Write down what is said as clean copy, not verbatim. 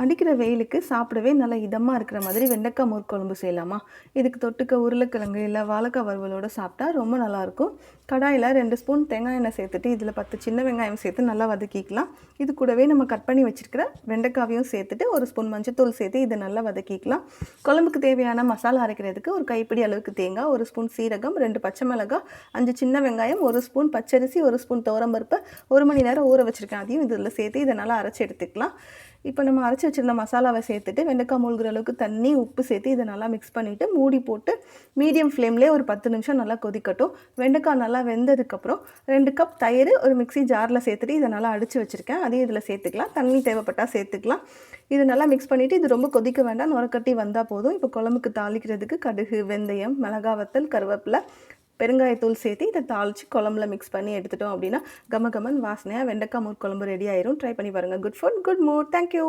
அடிக்கிற வெயிலுக்கு சாப்பிடவே நல்லா இதமாக இருக்கிற மாதிரி வெண்டைக்காய் மோர் குழம்பு செய்யலாமா? இதுக்கு தொட்டுக்க உருளைக்கிழங்கு இல்லை வாழைக்காய் வறுவலோடு சாப்பிட்டா ரொம்ப நல்லாயிருக்கும். கடாயில் 2 ஸ்பூன் தேங்காய் எண்ணெய் சேர்த்துட்டு இதில் 10 சின்ன வெங்காயம் சேர்த்து நல்லா வதக்கிக்கலாம். இது கூடவே நம்ம கட் பண்ணி வச்சுருக்கிற வெண்டைக்காவையும் சேர்த்துட்டு 1 ஸ்பூன் மஞ்சத்தூள் சேர்த்து இதை நல்லா வதக்கிக்கலாம். குழம்புக்கு தேவையான மசாலா அரைக்கிறதுக்கு ஒரு கைப்பிடி அளவுக்கு தேங்காய், 1 ஸ்பூன் சீரகம், 2 பச்சை மிளகாய், 5 சின்ன வெங்காயம், 1 ஸ்பூன் பச்சரிசி, 1 ஸ்பூன் துவரம்பருப்பு 1 மணி நேரம் ஊற வச்சுருக்கேன். அதையும் இதில் சேர்த்து இதை நல்லா அரைச்சி எடுத்துக்கலாம். இப்போ நம்ம அரைச்சி வச்சுருந்த மசாலாவை சேர்த்துட்டு வெண்டைக்காய் மூழ்கிற அளவுக்கு தண்ணி, உப்பு சேர்த்து இதை நல்லா மிக்ஸ் பண்ணிவிட்டு மூடி போட்டு மீடியம் ஃப்ளேம்லேயே ஒரு 10 நிமிஷம் நல்லா கொதிக்கட்டும். வெண்டைக்காய் நல்லா வெந்ததுக்கப்புறம் 2 கப் தயிர் ஒரு மிக்ஸி ஜாரில் சேர்த்துட்டு இதை நல்லா அடித்து வச்சுருக்கேன். அதையும் இதில் சேர்த்துக்கலாம். தண்ணி தேவைப்பட்டால் சேர்த்துக்கலாம். இது நல்லா மிக்ஸ் பண்ணிவிட்டு இது ரொம்ப கொதிக்க வேண்டாம், நுரக்கட்டி வந்தால் போதும். இப்போ குழம்புக்கு தாளிக்கிறதுக்கு கடுகு, வெந்தயம், மிளகாய் வத்தல், கருவேப்பிலை, பெருங்காயத்தூள் சேர்த்து இதை தாளித்து குழம்புல மிக்ஸ் பண்ணி எடுத்துட்டோம் அப்படின்னா கம கமன் வாசனையாக வெண்டைக்காய் மோர் குழம்பு ரெடி ஆயிரும். ட்ரை பண்ணி பாருங்கள். Good food good mood. Thank you.